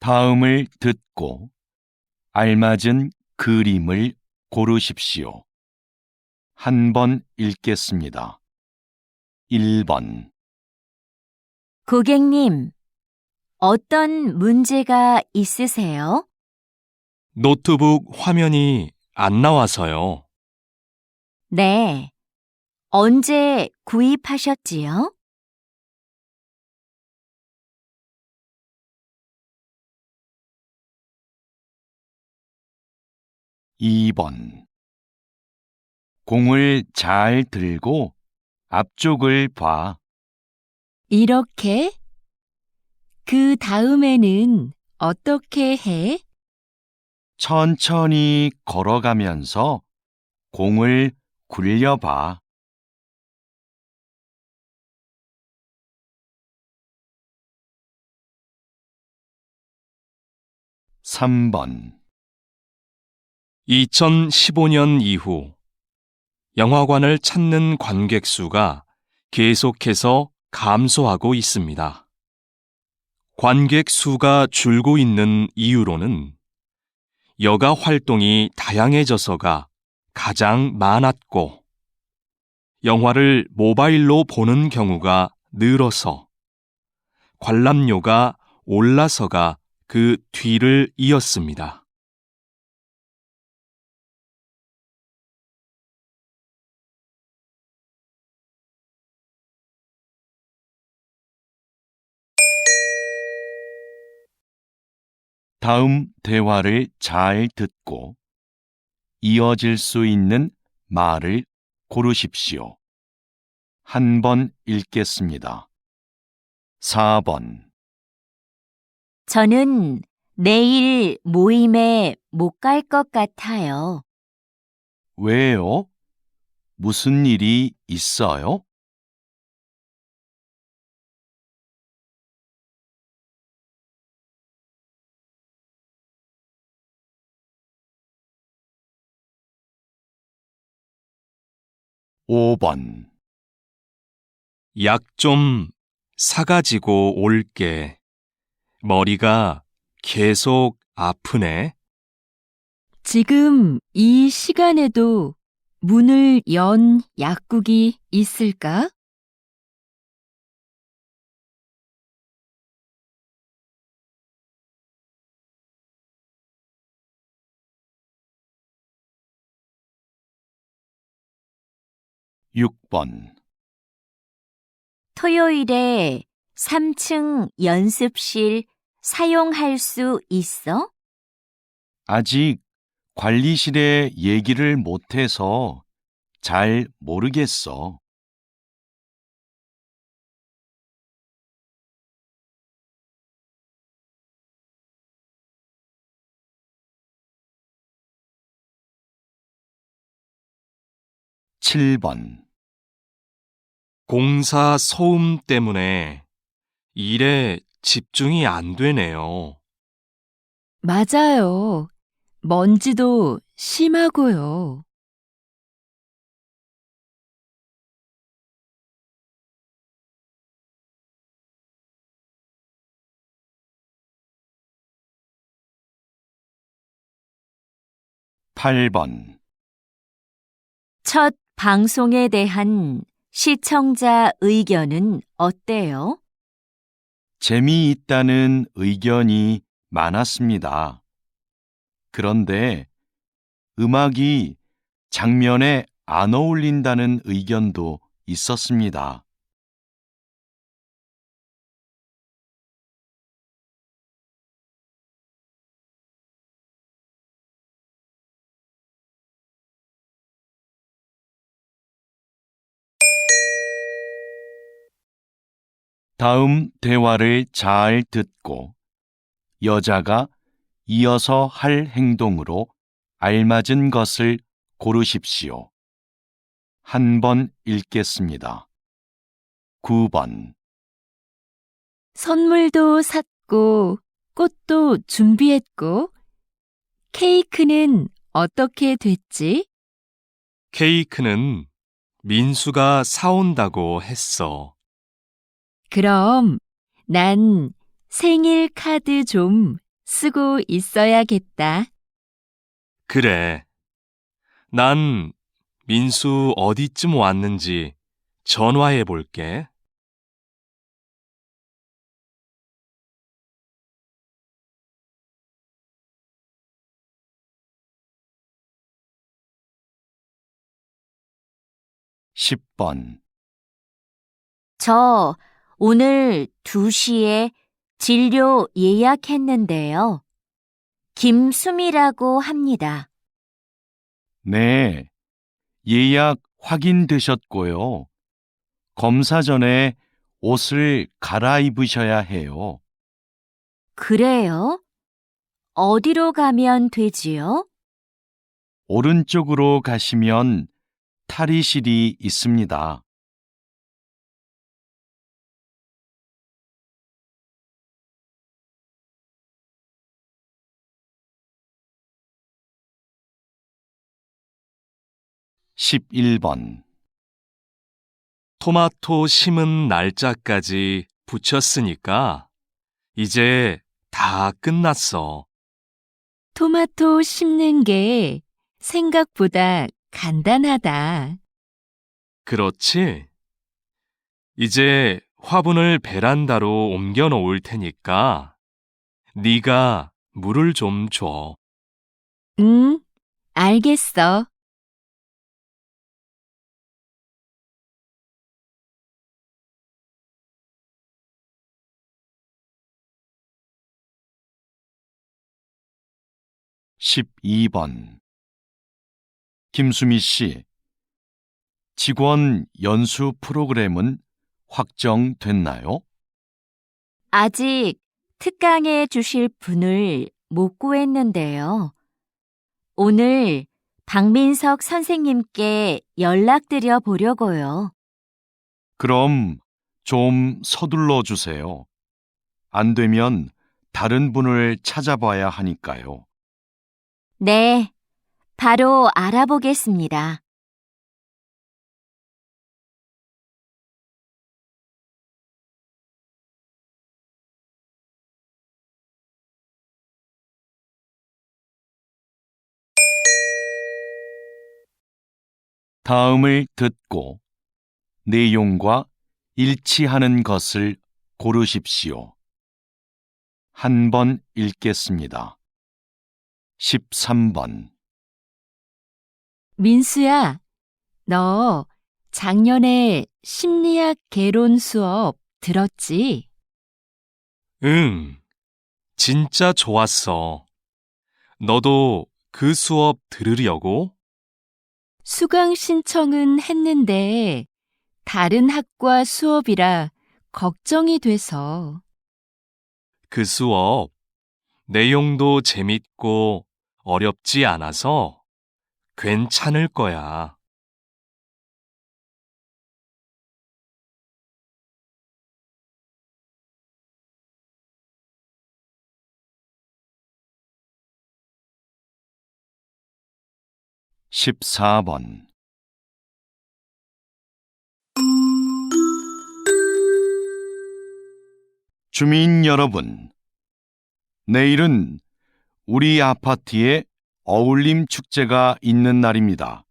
다음을 듣고 알맞은 그림을 고르십시오. 한 번 읽겠습니다. 1번, 고객님, 어떤 문제가 있으세요? 노트북 화면이 안 나와서요. 네. 언제 구입하셨지요? 2번, 공을 잘 들고 앞쪽을 봐. 이렇게? 그 다음에는 어떻게 해? 천천히 걸어가면서 공을 굴려봐. 3번, 2015년 이후 영화관을 찾는 관객 수가 계속해서 감소하고 있습니다. 관객 수가 줄고 있는 이유로는 여가 활동이 다양해져서가 가장 많았고, 영화를 모바일로 보는 경우가 늘어서, 관람료가 올라서가 그 뒤를 이었습니다. 다음 대화를 잘 듣고 이어질 수 있는 말을 고르십시오. 한 번 읽겠습니다. 4번, 저는 내일 모임에 못 갈 것 같아요. 왜요? 무슨 일이 있어요? 5번, 약 좀 사가지고 올게. 머리가 계속 아프네. 지금 이 시간에도 문을 연 약국이 있을까? 6번, 토요일에 3층 연습실 사용할 수 있어? 아직 관리실에 얘기를 못해서 잘 모르겠어. 7번, 공사 소음 때문에 일에 집중이 안 되네요. 맞아요. 먼지도 심하고요. 8번, 첫 방송에 대한 시청자 의견은 어때요? 재미있다는 의견이 많았습니다. 그런데 음악이 장면에 안 어울린다는 의견도 있었습니다. 다음 대화를 잘 듣고 여자가 이어서 할 행동으로 알맞은 것을 고르십시오. 한 번 읽겠습니다. 9번, 선물도 샀고, 꽃도 준비했고, 케이크는 어떻게 됐지? 케이크는 민수가 사온다고 했어. 그럼 난 생일 카드 좀 쓰고 있어야겠다. 그래. 난 민수 어디쯤 왔는지 전화해 볼게. 십 번 저 오늘 2시에 진료 예약했는데요. 김수미라고 합니다. 네, 예약 확인되셨고요. 검사 전에 옷을 갈아입으셔야 해요. 그래요? 어디로 가면 되지요? 오른쪽으로 가시면 탈의실이 있습니다. 십일 번 토마토 심은 날짜까지 붙였으니까 이제 다 끝났어. 토마토 심는 게 생각보다 간단하다. 그렇지? 이제 화분을 베란다로 옮겨 놓을 테니까 네가 물을 좀 줘. 응, 알겠어. 십이 번 김수미 씨, 직원 연수 프로그램은 확정됐나요? 아직 특강해 주실 분을 못 구했는데요. 오늘 박민석 선생님께 연락드려 보려고요. 그럼 좀 서둘러 주세요. 안 되면 다른 분을 찾아봐야 하니까요. 네, 바로 알아보겠습니다. 다음을 듣고 내용과 일치하는 것을 고르십시오. 한 번 읽겠습니다. 13번 민수야, 너 작년에 심리학 개론 수업 들었지? 응, 진짜 좋았어. 너도 그 수업 들으려고? 수강 신청은 했는데 다른 학과 수업이라 걱정이 돼서. 그 수업 내용도 재밌고 어렵지 않아서 괜찮을 거야. 십사 번 주민 여러분, 내일은 우리 아파트에 어울림 축제가 있는 날입니다.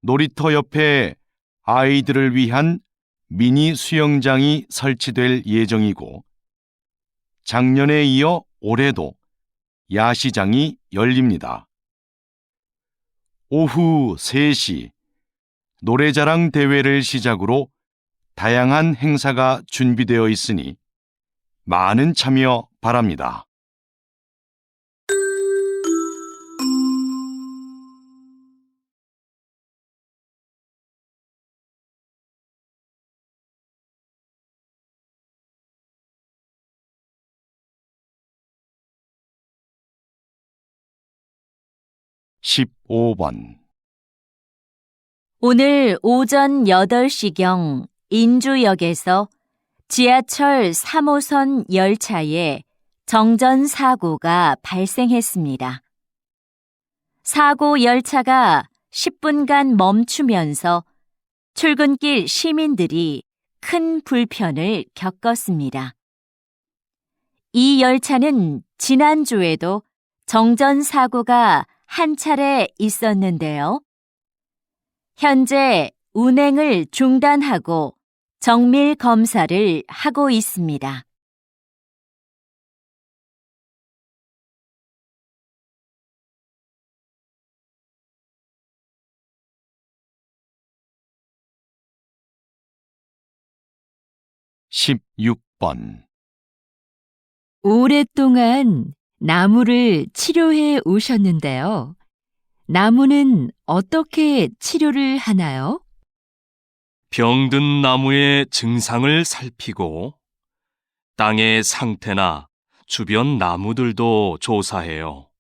놀이터 옆에 아이들을 위한 미니 수영장이 설치될 예정이고, 작년에 이어 올해도 야시장이 열립니다. 오후 3시 노래자랑 대회를 시작으로 다양한 행사가 준비되어 있으니 많은 참여 바랍니다. 십오 번 오늘 오전 8시경 인주역에서 지하철 3호선 열차에 정전 사고가 발생했습니다. 사고 열차가 10분간 멈추면서 출근길 시민들이 큰 불편을 겪었습니다. 이 열차는 지난주에도 정전 사고가 한 차례 있었는데요. 현재 운행을 중단하고 정밀 검사를 하고 있습니다. 십육 번 오랫동안 나무를 치료해 오셨는데요. 나무는 어떻게 치료를 하나요? 병든 나무의 증상을 살피고 땅의 상태나 주변 나무들도 조사해요.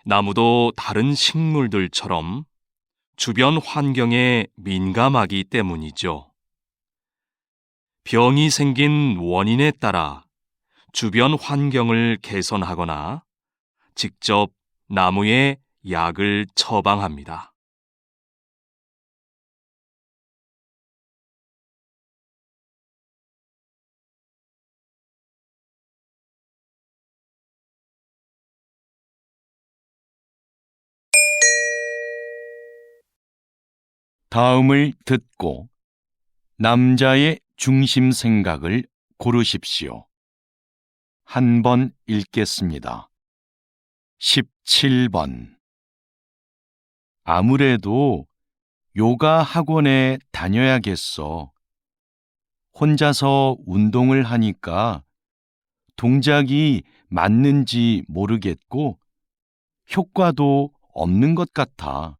나무도 다른 식물들처럼 주변 환경에 민감하기 때문이죠. 병이 생긴 원인에 따라 주변 환경을 개선하거나 직접 나무에 약을 처방합니다. 다음을 듣고 남자의 중심 생각을 고르십시오. 한 번 읽겠습니다. 17번 아무래도 요가 학원에 다녀야겠어. 혼자서 운동을 하니까 동작이 맞는지 모르겠고 효과도 없는 것 같아.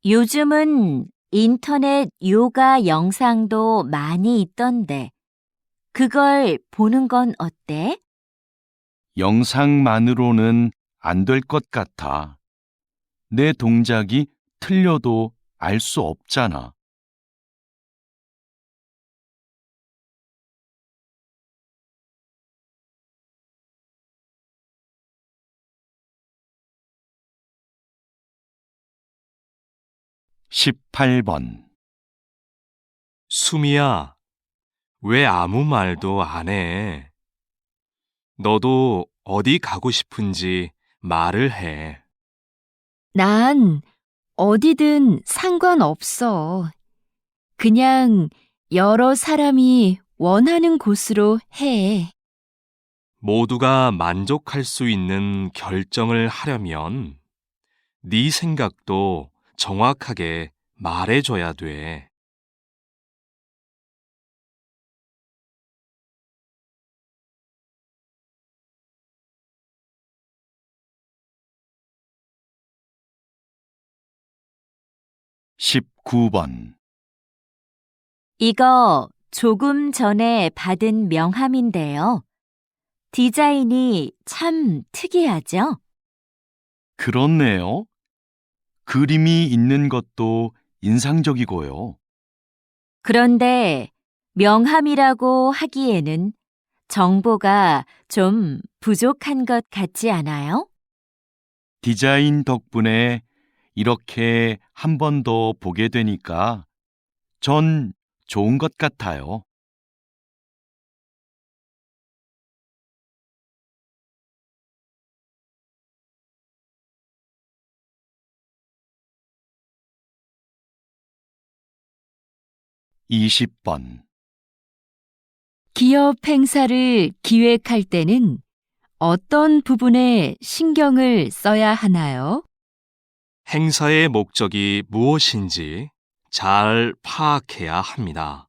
요즘은 인터넷 요가 영상도 많이 있던데, 그걸 보는 건 어때? 영상만으로는 안 될 것 같아. 내 동작이 틀려도 알 수 없잖아. 십팔 번 수미야, 왜 아무 말도 안 해? 너도 어디 가고 싶은지 말을 해. 난 어디든 상관없어. 그냥 여러 사람이 원하는 곳으로 해. 모두가 만족할 수 있는 결정을 하려면 네 생각도 정확하게 말해줘야 돼. 십구 번 이거 조금 전에 받은 명함인데요. 디자인이 참 특이하죠? 그렇네요. 그림이 있는 것도 인상적이고요. 그런데 명함이라고 하기에는 정보가 좀 부족한 것 같지 않아요? 디자인 덕분에 이렇게 한 번 더 보게 되니까 전 좋은 것 같아요. 이십 번 기업 행사를 기획할 때는 어떤 부분에 신경을 써야 하나요? 행사의 목적이 무엇인지 잘 파악해야 합니다.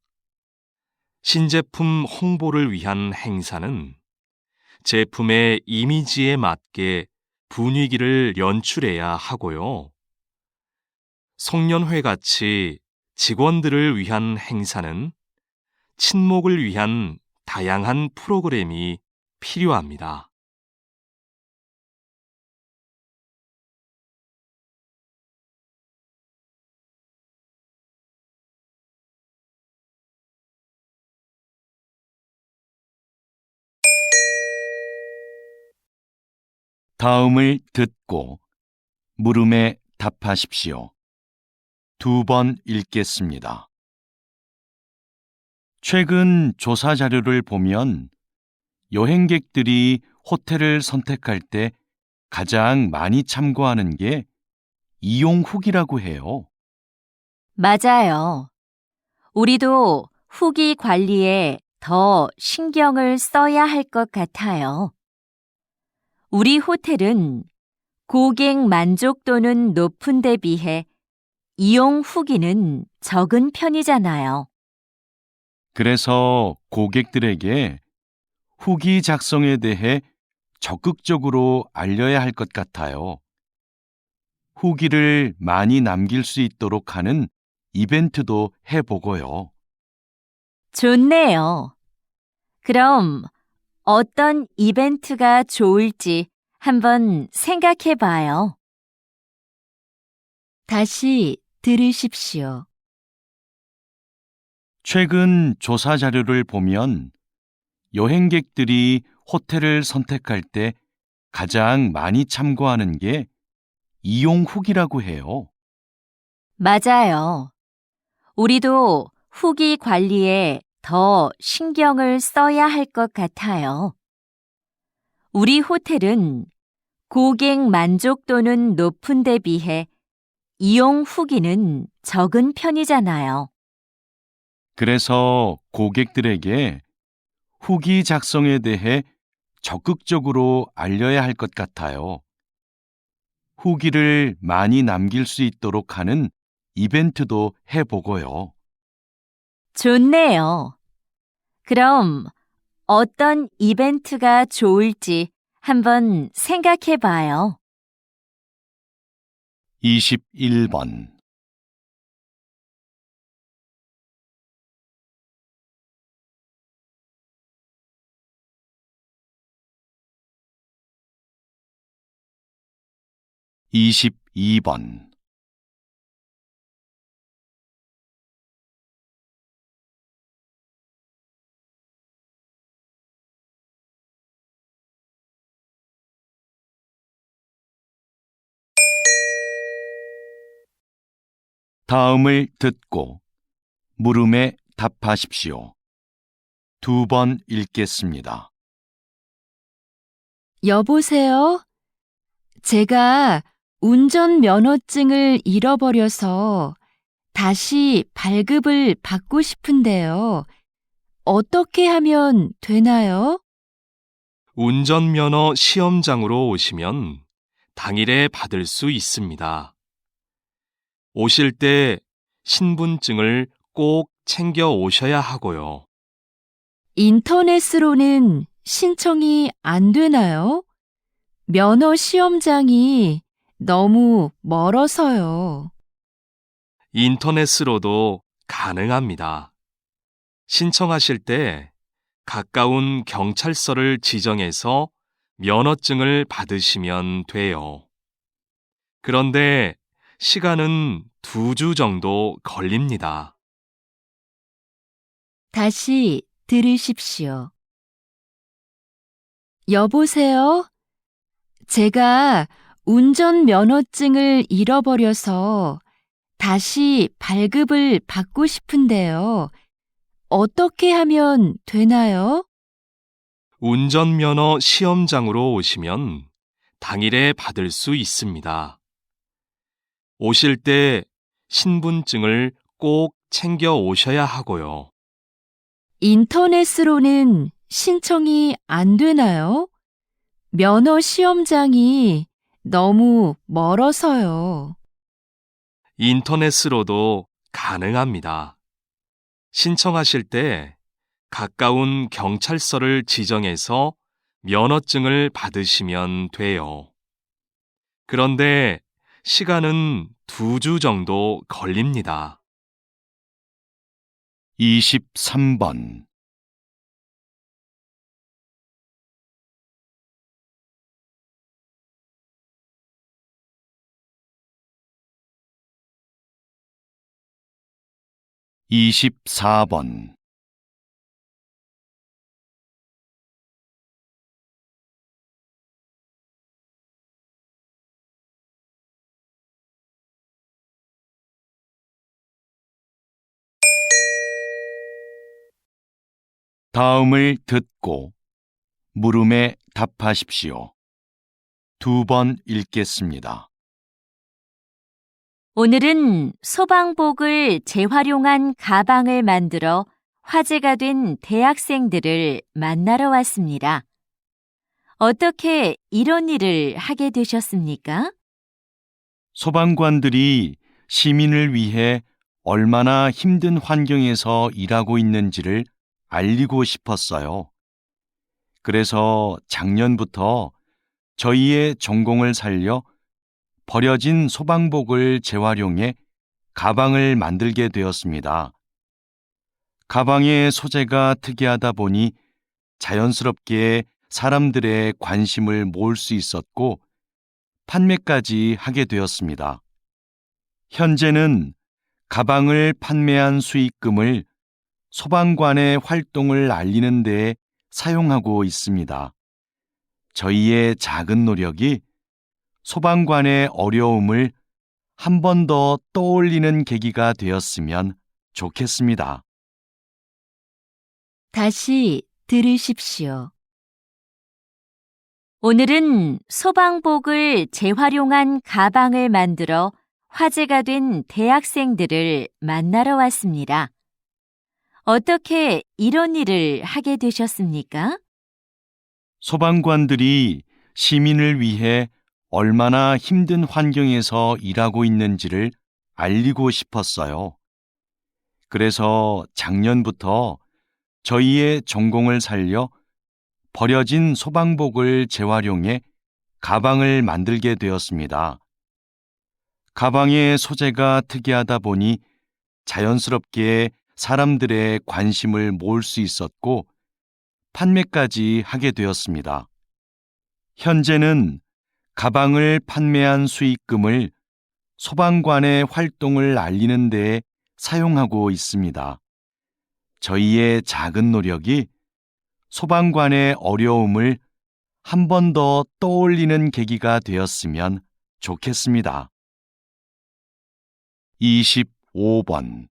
신제품 홍보를 위한 행사는 제품의 이미지에 맞게 분위기를 연출해야 하고요. 송년회 같이 직원들을 위한 행사는 친목을 위한 다양한 프로그램이 필요합니다. 다음을 듣고 물음에 답하십시오. 두 번 읽겠습니다. 최근 조사 자료를 보면 여행객들이 호텔을 선택할 때 가장 많이 참고하는 게 이용 후기라고 해요. 맞아요. 우리도 후기 관리에 더 신경을 써야 할 것 같아요. 우리 호텔은 고객 만족도는 높은 데 비해 이용 후기는 적은 편이잖아요. 그래서 고객들에게 후기 작성에 대해 적극적으로 알려야 할 것 같아요. 후기를 많이 남길 수 있도록 하는 이벤트도 해보고요. 좋네요. 그럼 어떤 이벤트가 좋을지 한번 생각해 봐요. 다시 들으십시오. 최근 조사 자료를 보면 여행객들이 호텔을 선택할 때 가장 많이 참고하는 게 이용 후기라고 해요. 맞아요. 우리도 후기 관리에 더 신경을 써야 할 것 같아요. 우리 호텔은 고객 만족도는 높은 데 비해 이용 후기는 적은 편이잖아요. 그래서 고객들에게 후기 작성에 대해 적극적으로 알려야 할 것 같아요. 후기를 많이 남길 수 있도록 하는 이벤트도 해보고요. 좋네요. 그럼 어떤 이벤트가 좋을지 한번 생각해 봐요. 21번 22번 다음을 듣고 물음에 답하십시오. 2번 읽겠습니다. 여보세요? 제가 운전면허증을 잃어버려서 다시 발급을 받고 싶은데요. 어떻게 하면 되나요? 운전면허 시험장으로 오시면 당일에 받을 수 있습니다. 오실 때 신분증을 꼭 챙겨 오셔야 하고요. 인터넷으로는 신청이 안 되나요? 면허 시험장이 너무 멀어서요. 인터넷으로도 가능합니다. 신청하실 때 가까운 경찰서를 지정해서 면허증을 받으시면 돼요. 그런데 시간은 2주 정도 걸립니다. 다시 들으십시오. 여보세요? 제가 운전면허증을 잃어버려서 다시 발급을 받고 싶은데요. 어떻게 하면 되나요? 운전면허 시험장으로 오시면 당일에 받을 수 있습니다. 오실 때 신분증을 꼭 챙겨 오셔야 하고요. 인터넷으로는 신청이 안 되나요? 면허 시험장이 너무 멀어서요. 인터넷으로도 가능합니다. 신청하실 때 가까운 경찰서를 지정해서 면허증을 받으시면 돼요. 그런데 시간은 2주 정도 걸립니다. 23번 24번 다음을 듣고 물음에 답하십시오. 2번 읽겠습니다. 오늘은 소방복을 재활용한 가방을 만들어 화제가 된 대학생들을 만나러 왔습니다. 어떻게 이런 일을 하게 되셨습니까? 소방관들이 시민을 위해 얼마나 힘든 환경에서 일하고 있는지를 알리고 싶었어요. 그래서 작년부터 저희의 전공을 살려 버려진 소방복을 재활용해 가방을 만들게 되었습니다. 가방의 소재가 특이하다 보니 자연스럽게 사람들의 관심을 모을 수 있었고 판매까지 하게 되었습니다. 현재는 가방을 판매한 수익금을 소방관의 활동을 알리는 데 사용하고 있습니다. 저희의 작은 노력이 소방관의 어려움을 한 번 더 떠올리는 계기가 되었으면 좋겠습니다. 다시 들으십시오. 오늘은 소방복을 재활용한 가방을 만들어 화제가 된 대학생들을 만나러 왔습니다. 어떻게 이런 일을 하게 되셨습니까? 소방관들이 시민을 위해 얼마나 힘든 환경에서 일하고 있는지를 알리고 싶었어요. 그래서 작년부터 저희의 전공을 살려 버려진 소방복을 재활용해 가방을 만들게 되었습니다. 가방의 소재가 특이하다 보니 자연스럽게 사람들의 관심을 모을 수 있었고 판매까지 하게 되었습니다. 현재는 가방을 판매한 수익금을 소방관의 활동을 알리는 데 사용하고 있습니다. 저희의 작은 노력이 소방관의 어려움을 한 번 더 떠올리는 계기가 되었으면 좋겠습니다. 25번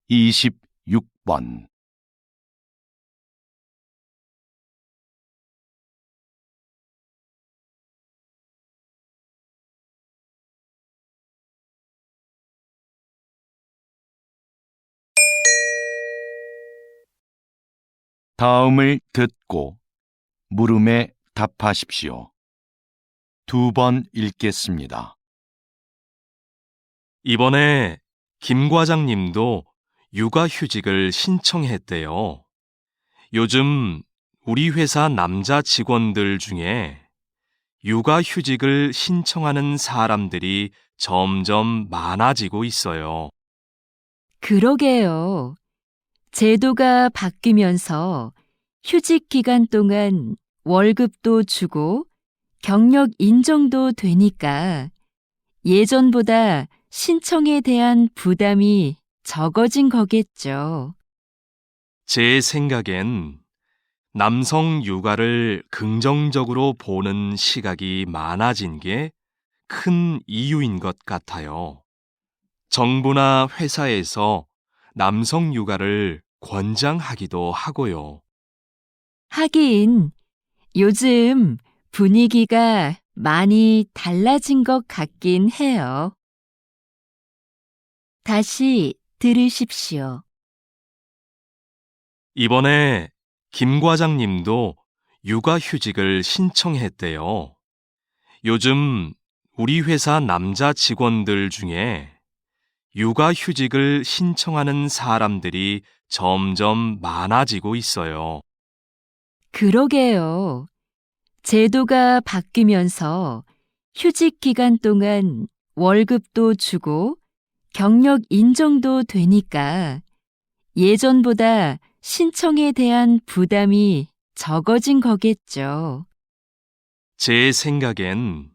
26번 다음을 듣고 물음에 답하십시오. 2번 읽겠습니다. 이번에 김 과장님도 육아휴직을 신청했대요. 요즘 우리 회사 남자 직원들 중에 육아휴직을 신청하는 사람들이 점점 많아지고 있어요. 그러게요. 제도가 바뀌면서 휴직 기간 동안 월급도 주고 경력 인정도 되니까 예전보다 신청에 대한 부담이 적어진 거겠죠. 제 생각엔 남성 육아를 긍정적으로 보는 시각이 많아진 게 큰 이유인 것 같아요. 정부나 회사에서 남성 육아를 권장하기도 하고요. 하긴 요즘 분위기가 많이 달라진 것 같긴 해요. 다시 들으십시오. 이번에 김 과장님도 육아휴직을 신청했대요. 요즘 우리 회사 남자 직원들 중에 육아휴직을 신청하는 사람들이 점점 많아지고 있어요. 그러게요. 제도가 바뀌면서 휴직 기간 동안 월급도 주고 경력 인정도 되니까 예전보다 신청에 대한 부담이 적어진 거겠죠. 제 생각엔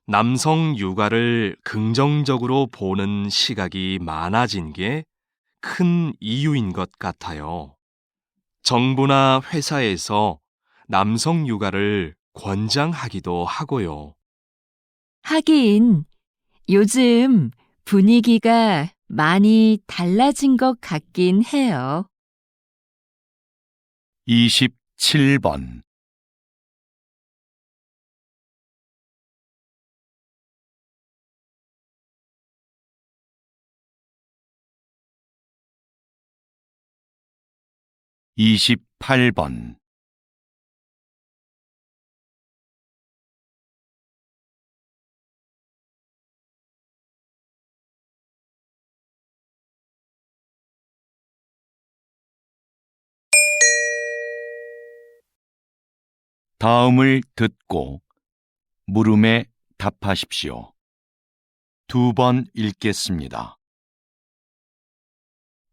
남성 육아를 긍정적으로 보는 시각이 많아진 게 큰 이유인 것 같아요. 정부나 회사에서 남성 육아를 권장하기도 하고요. 하긴 요즘 분위기가 많이 달라진 것 같긴 해요. 27번. 28번. '다음을 듣고 물음에 답하십시오. 2번 읽겠습니다.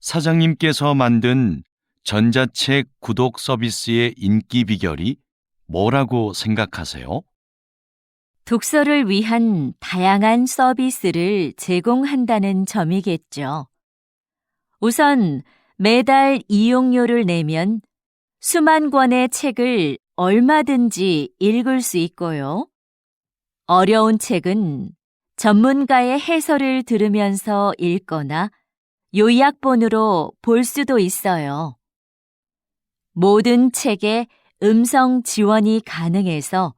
사장님께서 만든 전자책 구독 서비스의 인기 비결이 뭐라고 생각하세요? 독서를 위한 다양한 서비스를 제공한다는 점이겠죠. 우선 매달 이용료를 내면 수만 권의 책을 얼마든지 읽을 수 있고요. 어려운 책은 전문가의 해설을 들으면서 읽거나 요약본으로 볼 수도 있어요. 모든 책에 음성 지원이 가능해서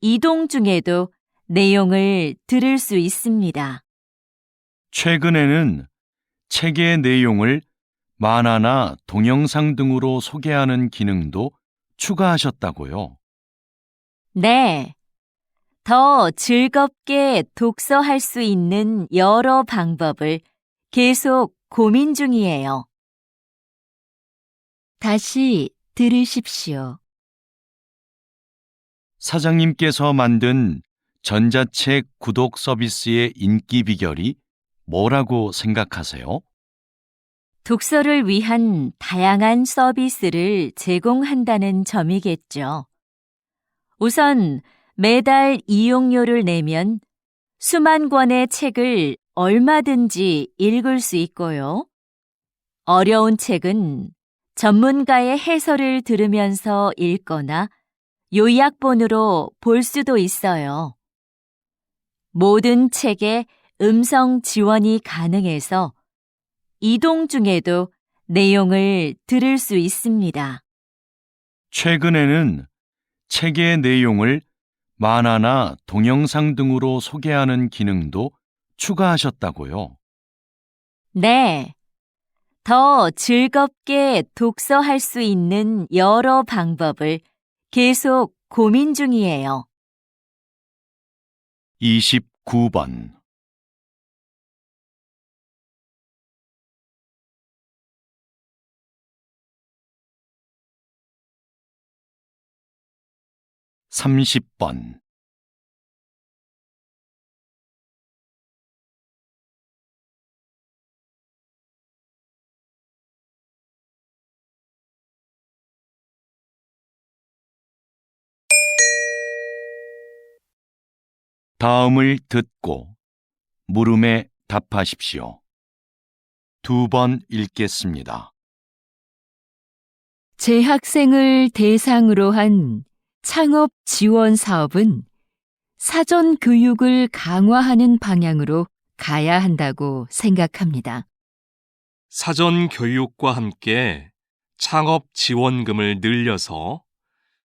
이동 중에도 내용을 들을 수 있습니다. 최근에는 책의 내용을 만화나 동영상 등으로 소개하는 기능도 추가하셨다고요. 네. 더 즐겁게 독서할 수 있는 여러 방법을 계속 고민 중이에요. 다시 들으십시오. 사장님께서 만든 전자책 구독 서비스의 인기 비결이 뭐라고 생각하세요? 독서를 위한 다양한 서비스를 제공한다는 점이겠죠. 우선 매달 이용료를 내면 수만 권의 책을 얼마든지 읽을 수 있고요. 어려운 책은 전문가의 해설을 들으면서 읽거나 요약본으로 볼 수도 있어요. 모든 책에 음성 지원이 가능해서 이동 중에도 내용을 들을 수 있습니다. 최근에는 책의 내용을 만화나 동영상 등으로 소개하는 기능도 추가하셨다고요. 네. 더 즐겁게 독서할 수 있는 여러 방법을 계속 고민 중이에요. 29번. 30번. '다음을 듣고 물음에 답하십시오. 2번 읽겠습니다. 재학생을 대상으로 한 창업 지원 사업은 사전 교육을 강화하는 방향으로 가야 한다고 생각합니다. 사전 교육과 함께 창업 지원금을 늘려서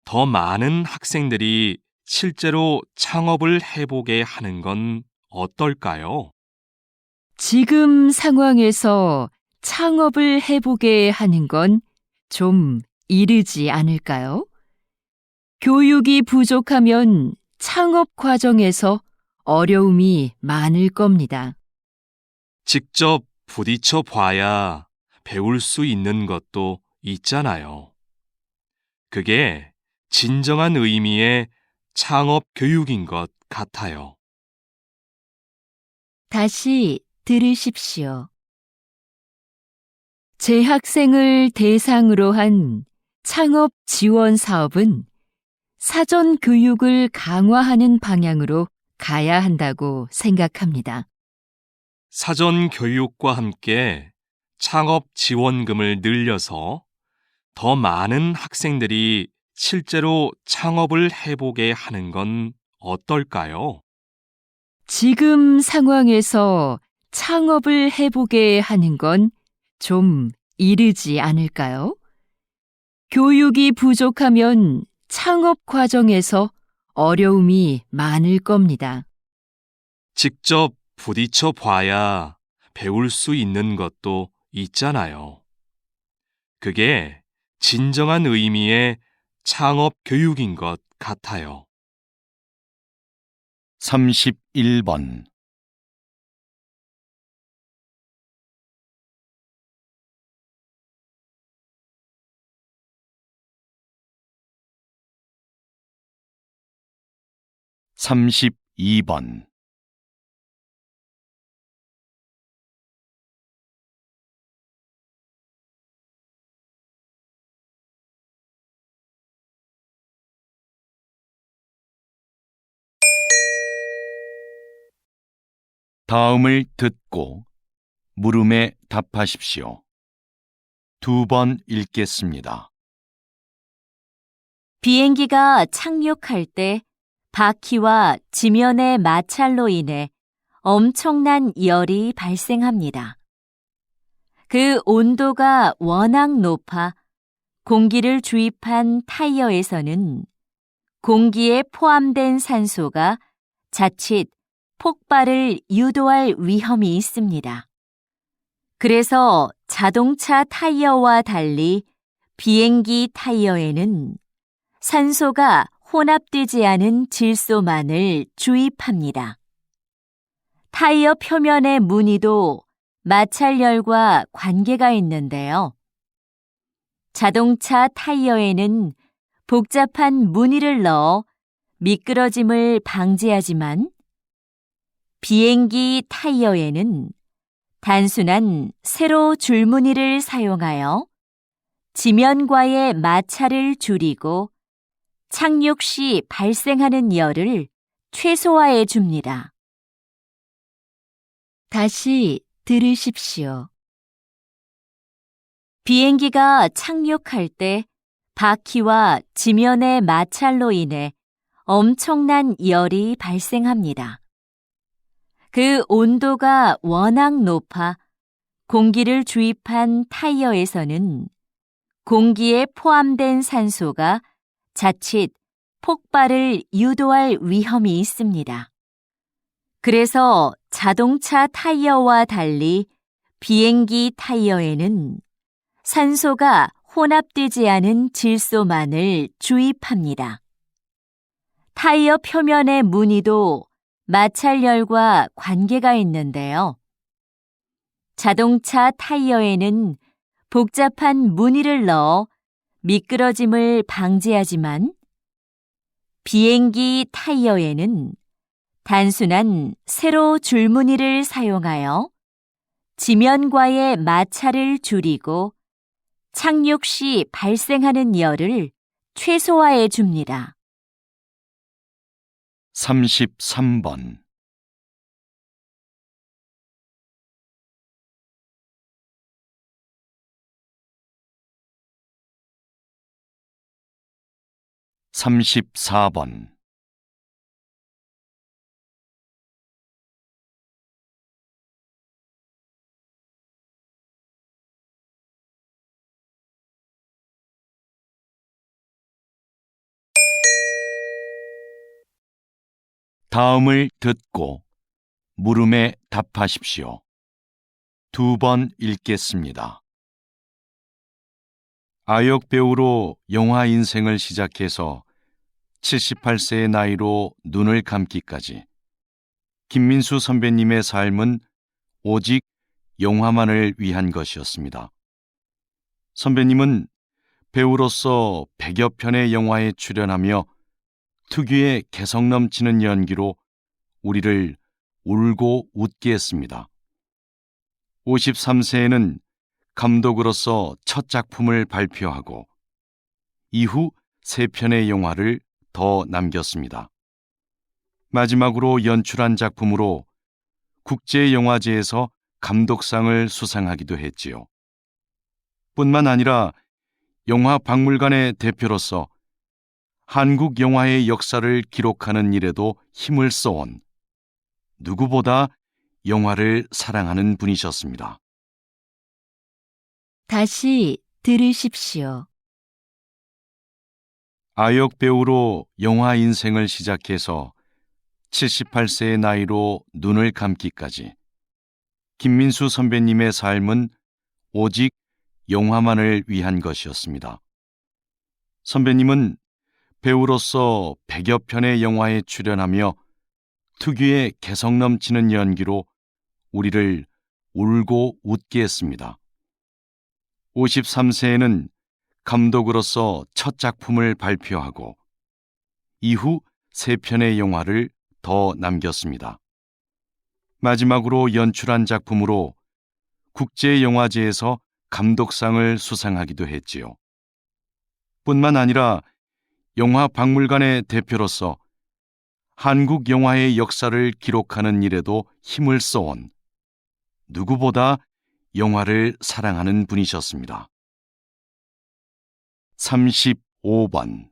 더 많은 학생들이 실제로 창업을 해보게 하는 건 어떨까요? 지금 상황에서 창업을 해보게 하는 건 좀 이르지 않을까요? 교육이 부족하면 창업 과정에서 어려움이 많을 겁니다. 직접 부딪혀 봐야 배울 수 있는 것도 있잖아요. 그게 진정한 의미의 창업 교육인 것 같아요. 다시 들으십시오. 재학생을 대상으로 한 창업 지원 사업은 사전 교육을 강화하는 방향으로 가야 한다고 생각합니다. 사전 교육과 함께 창업 지원금을 늘려서 더 많은 학생들이 실제로 창업을 해보게 하는 건 어떨까요? 지금 상황에서 창업을 해보게 하는 건 좀 이르지 않을까요? 교육이 부족하면 창업 과정에서 어려움이 많을 겁니다. 직접 부딪혀 봐야 배울 수 있는 것도 있잖아요. 그게 진정한 의미의 창업 교육인 것 같아요. 31번. 삼십이 번. 다음을 듣고 물음에 답하십시오. 2번 읽겠습니다. 비행기가 착륙할 때 바퀴와 지면의 마찰로 인해 엄청난 열이 발생합니다. 그 온도가 워낙 높아 공기를 주입한 타이어에서는 공기에 포함된 산소가 자칫 폭발을 유도할 위험이 있습니다. 그래서 자동차 타이어와 달리 비행기 타이어에는 산소가 혼합되지 않은 질소만을 주입합니다. 타이어 표면의 무늬도 마찰열과 관계가 있는데요. 자동차 타이어에는 복잡한 무늬를 넣어 미끄러짐을 방지하지만 비행기 타이어에는 단순한 세로 줄무늬를 사용하여 지면과의 마찰을 줄이고 착륙 시 발생하는 열을 최소화해 줍니다. 다시 들으십시오. 비행기가 착륙할 때 바퀴와 지면의 마찰로 인해 엄청난 열이 발생합니다. 그 온도가 워낙 높아 공기를 주입한 타이어에서는 공기에 포함된 산소가 자칫 폭발을 유도할 위험이 있습니다. 그래서 자동차 타이어와 달리 비행기 타이어에는 산소가 혼합되지 않은 질소만을 주입합니다. 타이어 표면의 무늬도 마찰열과 관계가 있는데요. 자동차 타이어에는 복잡한 무늬를 넣어 미끄러짐을 방지하지만 비행기 타이어에는 단순한 세로 줄무늬를 사용하여 지면과의 마찰을 줄이고 착륙 시 발생하는 열을 최소화해 줍니다. 33번. 삼십사 번. 다음을 듣고 물음에 답하십시오. 2번 읽겠습니다. 아역 배우로 영화 인생을 시작해서 78세의 나이로 눈을 감기까지 김민수 선배님의 삶은 오직 영화만을 위한 것이었습니다. 선배님은 배우로서 100여 편의 영화에 출연하며 특유의 개성 넘치는 연기로 우리를 울고 웃게 했습니다. 53세에는 감독으로서 첫 작품을 발표하고 이후 3편의 영화를 더 남겼습니다. 마지막으로 연출한 작품으로 국제영화제에서 감독상을 수상하기도 했지요. 뿐만 아니라 영화박물관의 대표로서 한국 영화의 역사를 기록하는 일에도 힘을 써온 누구보다 영화를 사랑하는 분이셨습니다. 다시 들으십시오. 아역 배우로 영화 인생을 시작해서 78세의 나이로 눈을 감기까지 김민수 선배님의 삶은 오직 영화만을 위한 것이었습니다. 선배님은 배우로서 100여 편의 영화에 출연하며 특유의 개성 넘치는 연기로 우리를 울고 웃게 했습니다. 53세에는 감독으로서 첫 작품을 발표하고 이후 3편의 영화를 더 남겼습니다. 마지막으로 연출한 작품으로 국제영화제에서 감독상을 수상하기도 했지요. 뿐만 아니라 영화박물관의 대표로서 한국 영화의 역사를 기록하는 일에도 힘을 써온 누구보다 영화를 사랑하는 분이셨습니다. 35번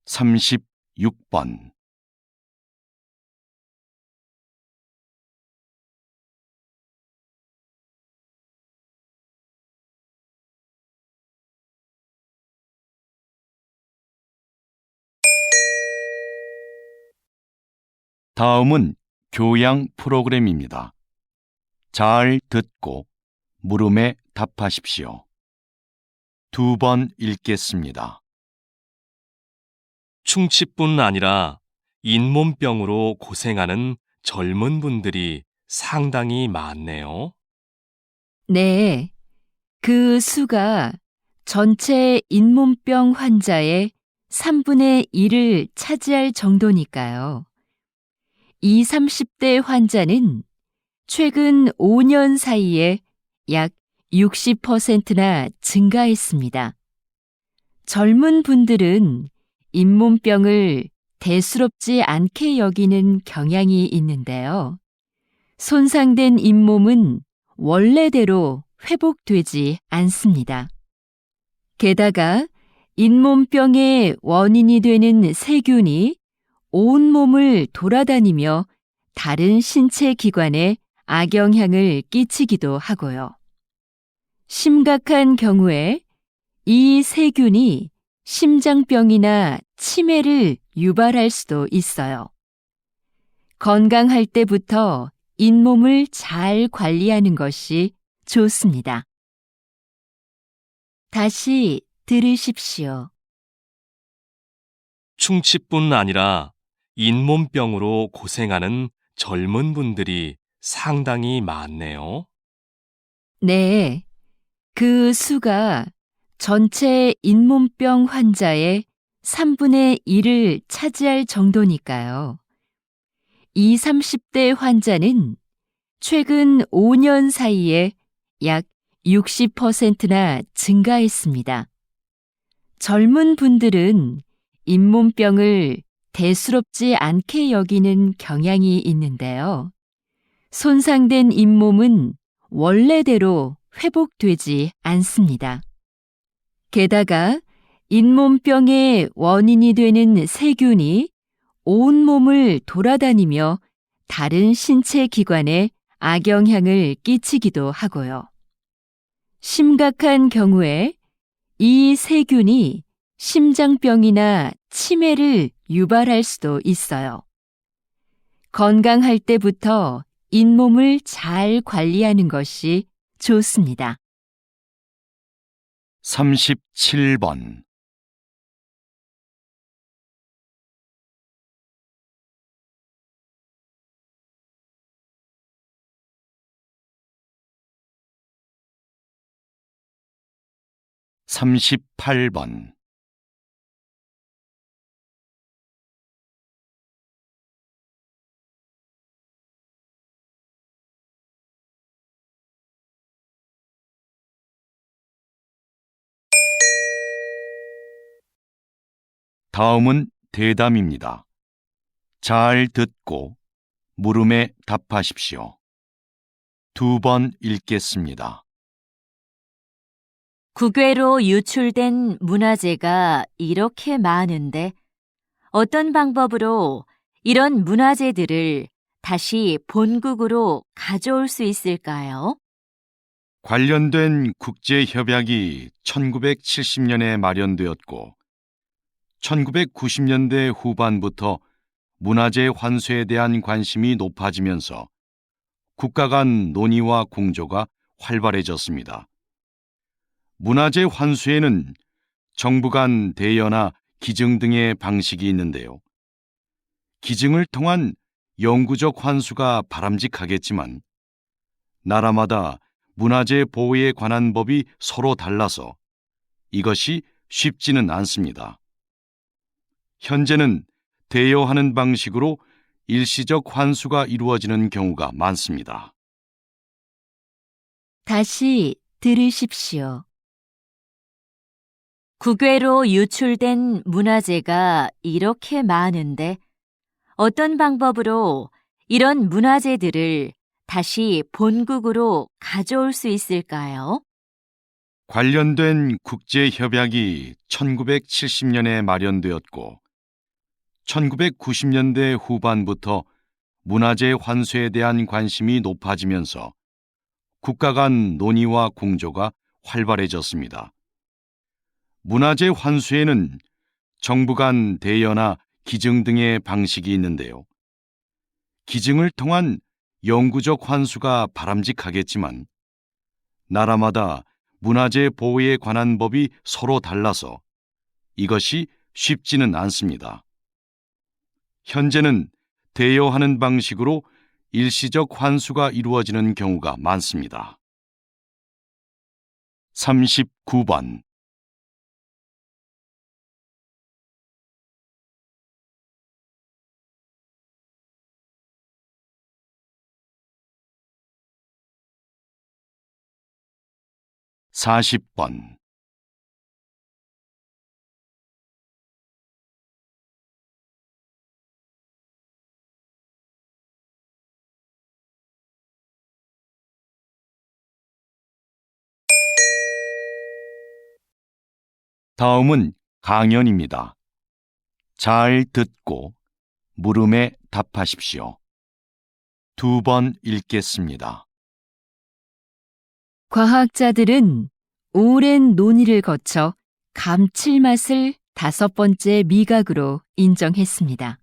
36번 다음은 교양 프로그램입니다. 잘 듣고 물음에 답하십시오. 2번 읽겠습니다. 충치뿐 아니라 잇몸병으로 고생하는 젊은 분들이 상당히 많네요. 네, 그 수가 전체 잇몸병 환자의 3분의 1을 차지할 정도니까요. 20, 30대 환자는 최근 5년 사이에 약 60%나 증가했습니다. 젊은 분들은 잇몸병을 대수롭지 않게 여기는 경향이 있는데요. 손상된 잇몸은 원래대로 회복되지 않습니다. 게다가 잇몸병의 원인이 되는 세균이 온몸을 돌아다니며 다른 신체 기관에 악영향을 끼치기도 하고요. 심각한 경우에 이 세균이 심장병이나 치매를 유발할 수도 있어요. 건강할 때부터 잇몸을 잘 관리하는 것이 좋습니다. 다시 들으십시오. 충치뿐 아니라 잇몸병으로 고생하는 젊은 분들이 상당히 많네요. 네, 그 수가 전체 잇몸병 환자의 3분의 1을 차지할 정도니까요. 20, 30대 환자는 최근 5년 사이에 약 60%나 증가했습니다. 젊은 분들은 잇몸병을 대수롭지 않게 여기는 경향이 있는데요. 손상된 잇몸은 원래대로 회복되지 않습니다. 게다가 잇몸병의 원인이 되는 세균이 온몸을 돌아다니며 다른 신체 기관에 악영향을 끼치기도 하고요. 심각한 경우에 이 세균이 심장병이나 치매를 유발할 수도 있어요. 건강할 때부터 잇몸을 잘 관리하는 것이 좋습니다. 37번 38번 다음은 대담입니다. 잘 듣고 물음에 답하십시오. 2번 읽겠습니다. 국외로 유출된 문화재가 이렇게 많은데 어떤 방법으로 이런 문화재들을 다시 본국으로 가져올 수 있을까요? 관련된 국제협약이 1970년에 마련되었고 1990년대 후반부터 문화재 환수에 대한 관심이 높아지면서 국가 간 논의와 공조가 활발해졌습니다. 문화재 환수에는 정부 간 대여나 기증 등의 방식이 있는데요. 기증을 통한 영구적 환수가 바람직하겠지만 나라마다 문화재 보호에 관한 법이 서로 달라서 이것이 쉽지는 않습니다. 현재는 대여하는 방식으로 일시적 환수가 이루어지는 경우가 많습니다. 다시 들으십시오. 국외로 유출된 문화재가 이렇게 많은데 어떤 방법으로 이런 문화재들을 다시 본국으로 가져올 수 있을까요? 관련된 국제협약이 1970년에 마련되었고 1990년대 후반부터 문화재 환수에 대한 관심이 높아지면서 국가 간 논의와 공조가 활발해졌습니다. 문화재 환수에는 정부 간 대여나 기증 등의 방식이 있는데요. 기증을 통한 영구적 환수가 바람직하겠지만 나라마다 문화재 보호에 관한 법이 서로 달라서 이것이 쉽지는 않습니다. 현재는 대여하는 방식으로 일시적 환수가 이루어지는 경우가 많습니다. 39번 40번 다음은 강연입니다. 잘 듣고 물음에 답하십시오. 2번 읽겠습니다. 과학자들은 오랜 논의를 거쳐 감칠맛을 5번째 미각으로 인정했습니다.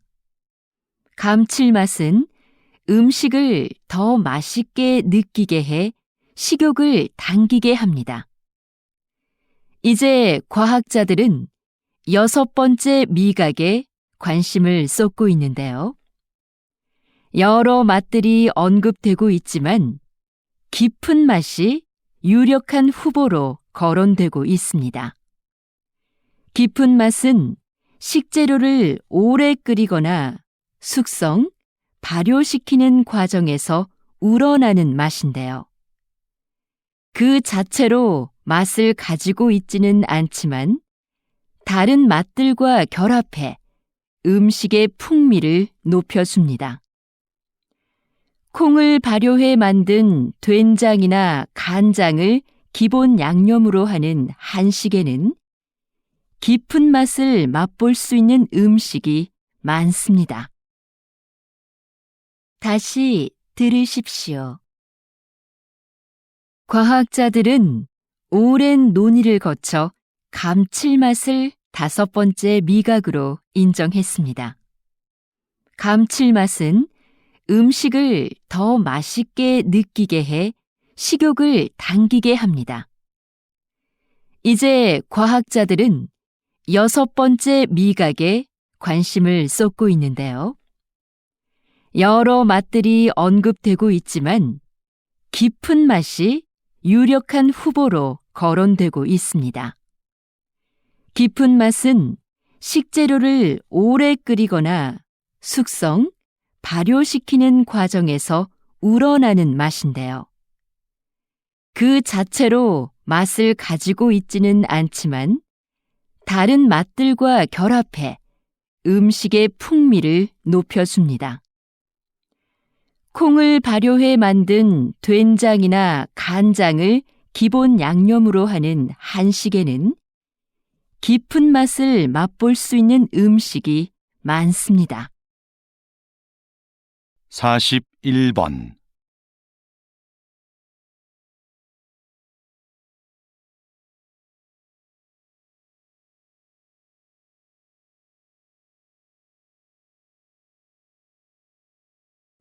감칠맛은 음식을 더 맛있게 느끼게 해 식욕을 당기게 합니다. 이제 과학자들은 6번째 미각에 관심을 쏟고 있는데요. 여러 맛들이 언급되고 있지만 깊은 맛이 유력한 후보로 거론되고 있습니다. 깊은 맛은 식재료를 오래 끓이거나 숙성, 발효시키는 과정에서 우러나는 맛인데요. 그 자체로 맛을 가지고 있지는 않지만 다른 맛들과 결합해 음식의 풍미를 높여줍니다. 콩을 발효해 만든 된장이나 간장을 기본 양념으로 하는 한식에는 깊은 맛을 맛볼 수 있는 음식이 많습니다. 다시 들으십시오. 과학자들은 오랜 논의를 거쳐 감칠맛을 5번째 미각으로 인정했습니다. 감칠맛은 음식을 더 맛있게 느끼게 해 식욕을 당기게 합니다. 이제 과학자들은 6번째 미각에 관심을 쏟고 있는데요. 여러 맛들이 언급되고 있지만 깊은 맛이 유력한 후보로 거론되고 있습니다. 깊은 맛은 식재료를 오래 끓이거나 숙성, 발효시키는 과정에서 우러나는 맛인데요. 그 자체로 맛을 가지고 있지는 않지만 다른 맛들과 결합해 음식의 풍미를 높여줍니다. 콩을 발효해 만든 된장이나 간장을 기본 양념으로 하는 한식에는 깊은 맛을 맛볼 수 있는 음식이 많습니다. 41번.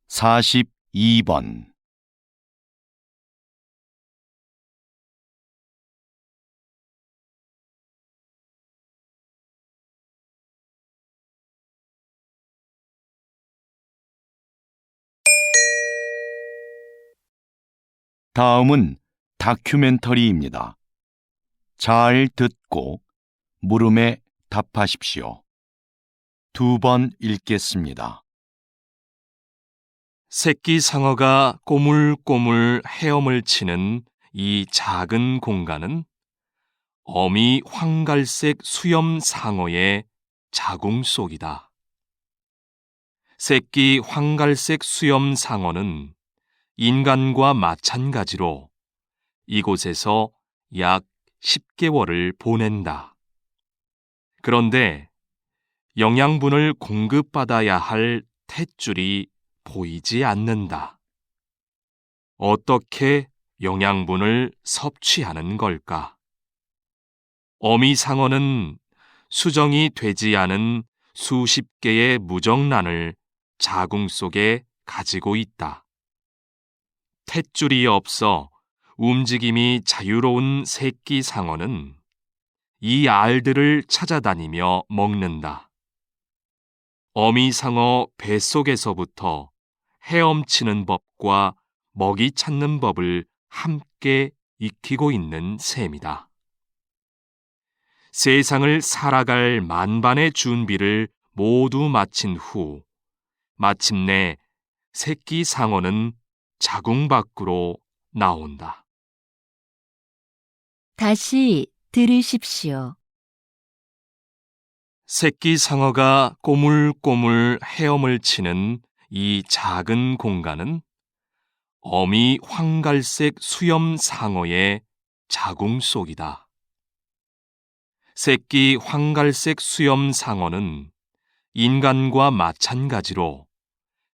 (42번) 다음은 다큐멘터리입니다. 잘 듣고 물음에 답하십시오. 2번 읽겠습니다. 새끼 상어가 꼬물꼬물 헤엄을 치는 이 작은 공간은 어미 황갈색 수염 상어의 자궁 속이다. 새끼 황갈색 수염 상어는 인간과 마찬가지로 이곳에서 약 10개월을 보낸다. 그런데 영양분을 공급받아야 할 탯줄이 보이지 않는다. 어떻게 영양분을 섭취하는 걸까? 어미 상어는 수정이 되지 않은 수십 개의 무정란을 자궁 속에 가지고 있다. 탯줄이 없어 움직임이 자유로운 새끼 상어는 이 알들을 찾아다니며 먹는다. 어미 상어 뱃속에서부터 헤엄치는 법과 먹이 찾는 법을 함께 익히고 있는 셈이다. 세상을 살아갈 만반의 준비를 모두 마친 후 마침내 새끼 상어는 자궁 밖으로 나온다. 다시 들으십시오. 새끼 상어가 꼬물꼬물 헤엄을 치는 이 작은 공간은 어미 황갈색 수염 상어의 자궁 속이다. 새끼 황갈색 수염 상어는 인간과 마찬가지로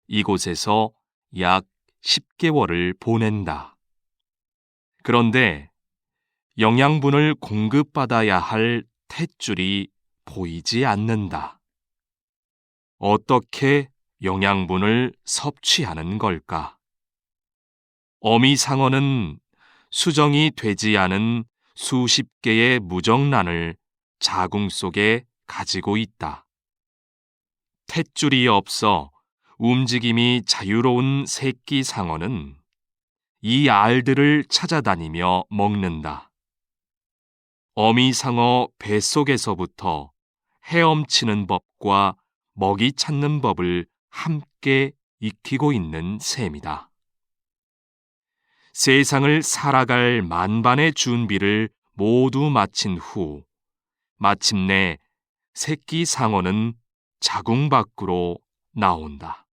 이곳에서 약 10개월을 보낸다. 그런데 영양분을 공급받아야 할 탯줄이 보이지 않는다. 어떻게 영양분을 섭취하는 걸까? 어미 상어는 수정이 되지 않은 수십 개의 무정란을 자궁 속에 가지고 있다. 탯줄이 없어 움직임이 자유로운 새끼 상어는 이 알들을 찾아다니며 먹는다. 어미 상어 뱃속에서부터 헤엄치는 법과 먹이 찾는 법을 함께 익히고 있는 셈이다. 세상을 살아갈 만반의 준비를 모두 마친 후 마침내 새끼 상어는 자궁 밖으로 나온다.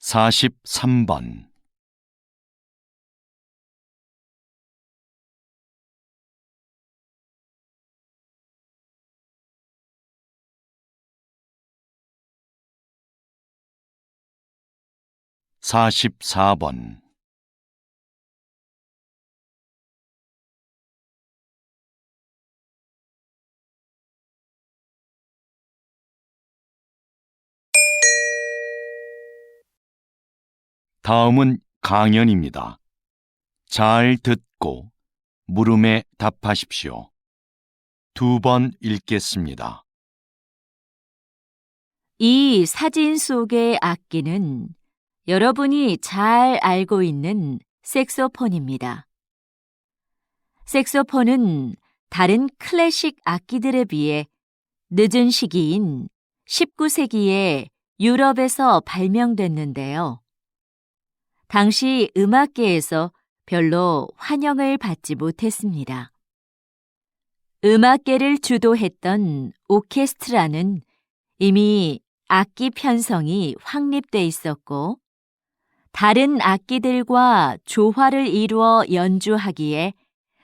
43번. (44번) 다음은 강연입니다. 잘 듣고 물음에 답하십시오. 2번 읽겠습니다. 이 사진 속의 악기는 여러분이 잘 알고 있는 색소폰입니다. 색소폰은 다른 클래식 악기들에 비해 늦은 시기인 19세기에 유럽에서 발명됐는데요. 당시 음악계에서 별로 환영을 받지 못했습니다. 음악계를 주도했던 오케스트라는 이미 악기 편성이 확립돼 있었고, 다른 악기들과 조화를 이루어 연주하기에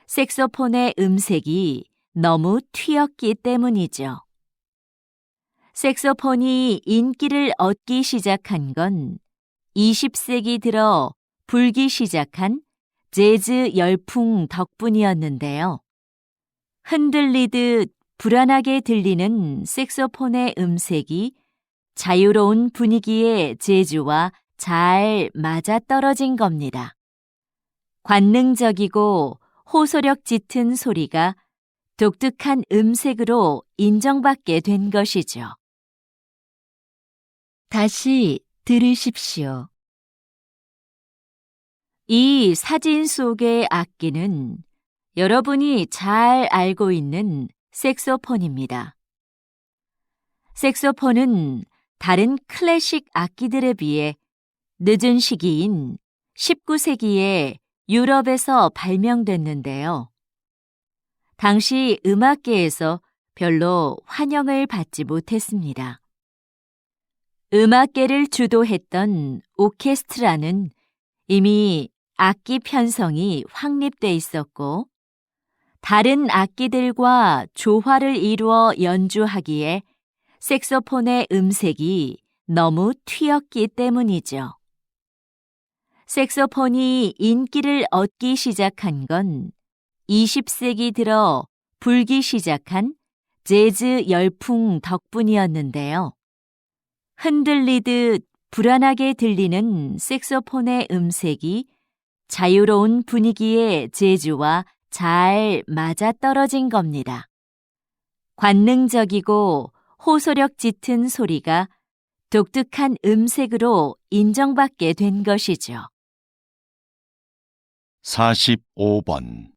색소폰의 음색이 너무 튀었기 때문이죠. 색소폰이 인기를 얻기 시작한 건 20세기 들어 불기 시작한 재즈 열풍 덕분이었는데요. 흔들리듯 불안하게 들리는 색소폰의 음색이 자유로운 분위기의 재즈와 잘 맞아떨어진 겁니다. 관능적이고 호소력 짙은 소리가 독특한 음색으로 인정받게 된 것이죠. 다시 들으십시오. 이 사진 속의 악기는 여러분이 잘 알고 있는 색소폰입니다. 색소폰은 다른 클래식 악기들에 비해 늦은 시기인 19세기에 유럽에서 발명됐는데요. 당시 음악계에서 별로 환영을 받지 못했습니다. 음악계를 주도했던 오케스트라는 이미 악기 편성이 확립돼 있었고, 다른 악기들과 조화를 이루어 연주하기에 색소폰의 음색이 너무 튀었기 때문이죠. 색소폰이 인기를 얻기 시작한 건 20세기 들어 불기 시작한 재즈 열풍 덕분이었는데요. 흔들리듯 불안하게 들리는 색소폰의 음색이 자유로운 분위기의 재즈와 잘 맞아떨어진 겁니다. 관능적이고 호소력 짙은 소리가 독특한 음색으로 인정받게 된 것이죠. 45번.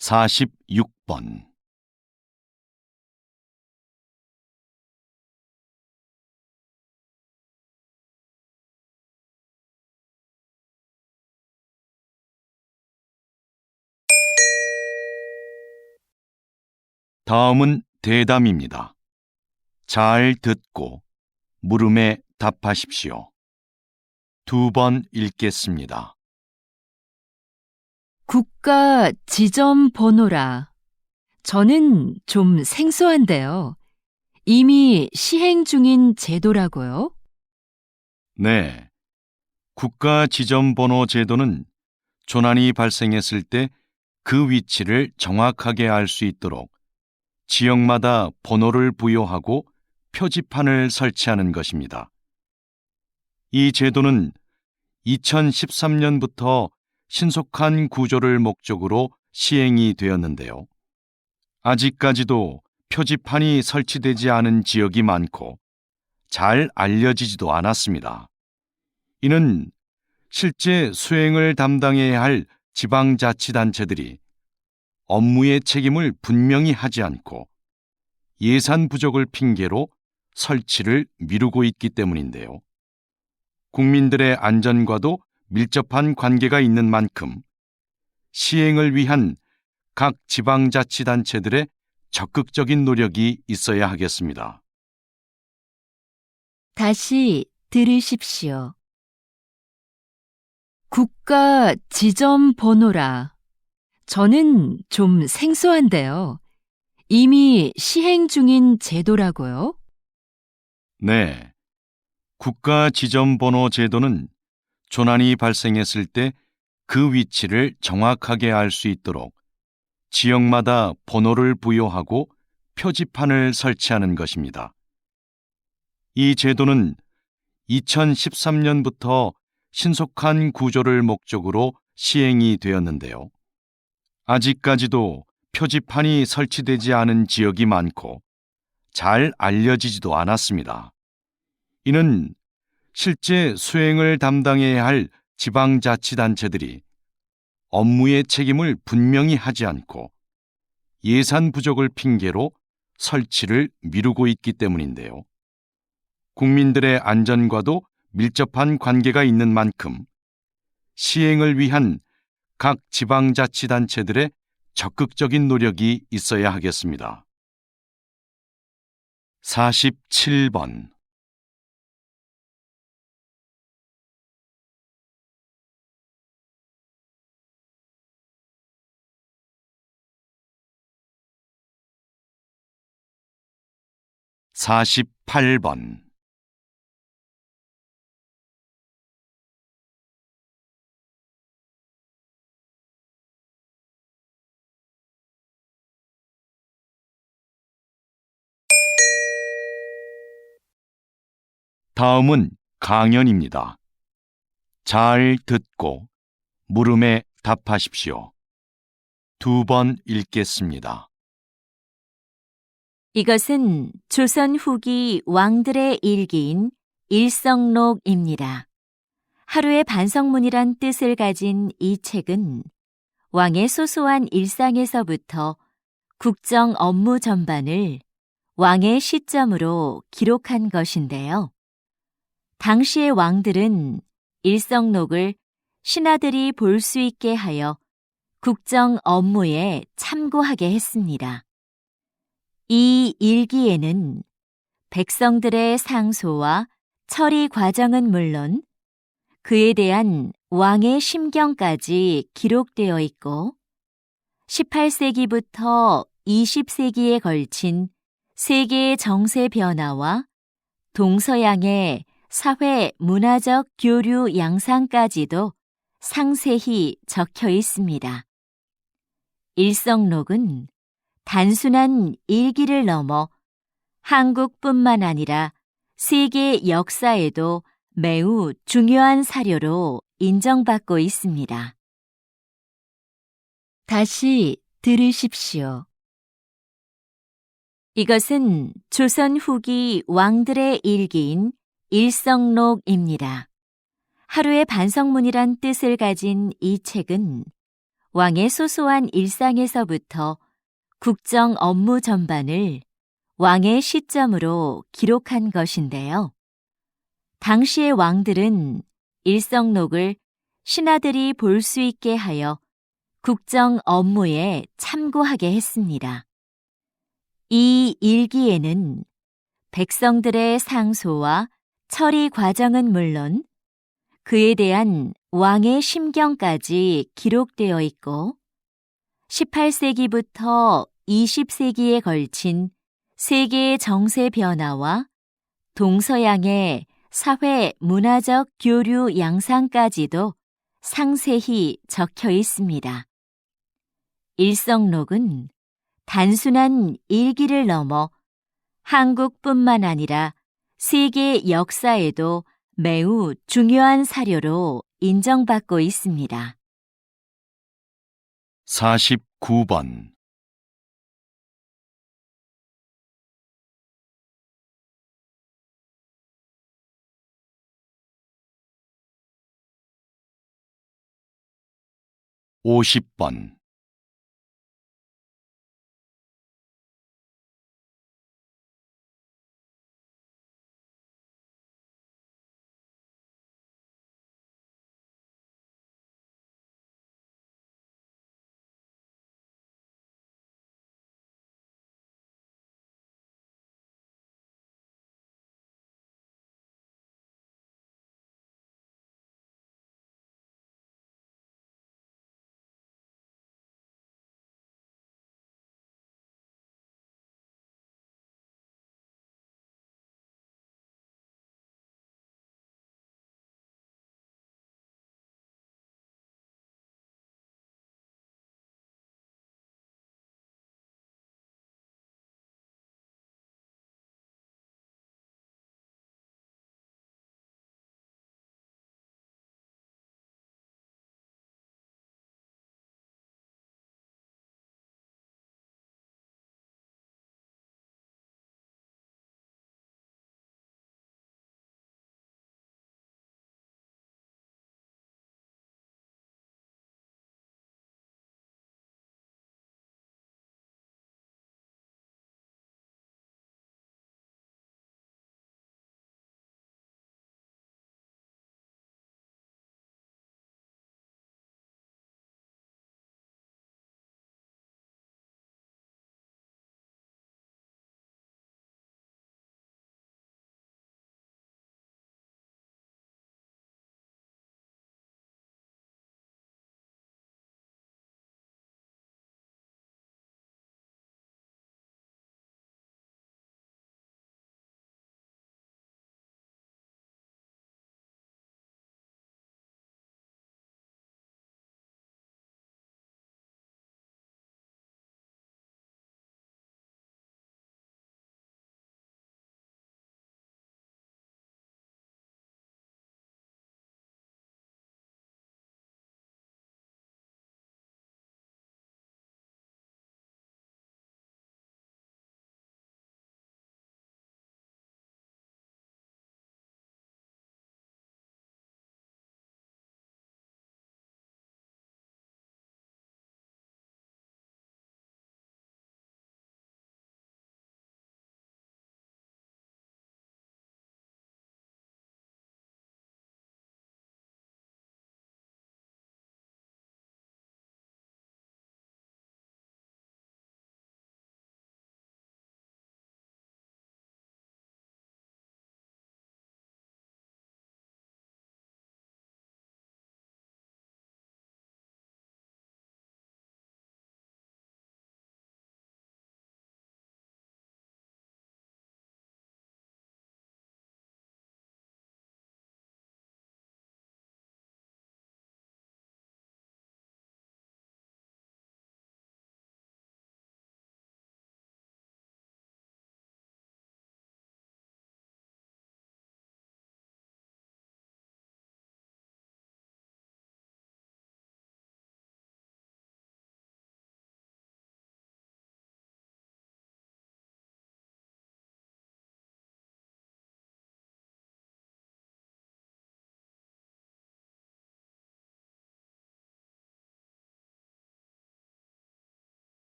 (46번) 다음은 대담입니다. 잘 듣고 물음에 답하십시오. 2번 읽겠습니다. 국가 지점 번호라. 저는 좀 생소한데요. 이미 시행 중인 제도라고요? 네. 국가 지점번호 제도는 조난이 발생했을 때 그 위치를 정확하게 알 수 있도록 지역마다 번호를 부여하고 표지판을 설치하는 것입니다. 이 제도는 2013년부터 신속한 구조를 목적으로 시행이 되었는데요. 아직까지도 표지판이 설치되지 않은 지역이 많고 잘 알려지지도 않았습니다. 이는 실제 수행을 담당해야 할 지방자치단체들이 업무의 책임을 분명히 하지 않고 예산 부족을 핑계로 설치를 미루고 있기 때문인데요. 국민들의 안전과도 밀접한 관계가 있는 만큼 시행을 위한 각 지방자치단체들의 적극적인 노력이 있어야 하겠습니다. 다시 들으십시오. 국가 지점 번호라. 저는 좀 생소한데요. 이미 시행 중인 제도라고요? 네. 국가 지점번호 제도는 조난이 발생했을 때 그 위치를 정확하게 알 수 있도록 지역마다 번호를 부여하고 표지판을 설치하는 것입니다. 이 제도는 2013년부터 신속한 구조를 목적으로 시행이 되었는데요. 아직까지도 표지판이 설치되지 않은 지역이 많고 잘 알려지지도 않았습니다. 이는 실제 수행을 담당해야 할 지방자치단체들이 업무의 책임을 분명히 하지 않고 예산 부족을 핑계로 설치를 미루고 있기 때문인데요. 국민들의 안전과도 밀접한 관계가 있는 만큼 시행을 위한 각 지방자치단체들의 적극적인 노력이 있어야 하겠습니다. 47번 48번 '다음은 강연입니다. 잘 듣고 물음에 답하십시오. 2번 읽겠습니다. 이것은 조선 후기 왕들의 일기인 일성록입니다. 하루의 반성문이란 뜻을 가진 이 책은 왕의 소소한 일상에서부터 국정 업무 전반을 왕의 시점으로 기록한 것인데요. 당시의 왕들은 일성록을 신하들이 볼 수 있게 하여 국정 업무에 참고하게 했습니다. 이 일기에는 백성들의 상소와 처리 과정은 물론 그에 대한 왕의 심경까지 기록되어 있고 18세기부터 20세기에 걸친 세계의 정세 변화와 동서양의 사회 문화적 교류 양상까지도 상세히 적혀 있습니다. 일성록은 단순한 일기를 넘어 한국뿐만 아니라 세계 역사에도 매우 중요한 사료로 인정받고 있습니다. 다시 들으십시오. 이것은 조선 후기 왕들의 일기인 일성록입니다. 하루의 반성문이란 뜻을 가진 이 책은 왕의 소소한 일상에서부터 국정 업무 전반을 왕의 시점으로 기록한 것인데요. 당시의 왕들은 일성록을 신하들이 볼 수 있게 하여 국정 업무에 참고하게 했습니다. 이 일기에는 백성들의 상소와 처리 과정은 물론 그에 대한 왕의 심경까지 기록되어 있고 18세기부터 20세기에 걸친 세계의 정세 변화와 동서양의 사회 문화적 교류 양상까지도 상세히 적혀 있습니다. 일성록은 단순한 일기를 넘어 한국뿐만 아니라 세계 역사에도 매우 중요한 사료로 인정받고 있습니다. 49번 50번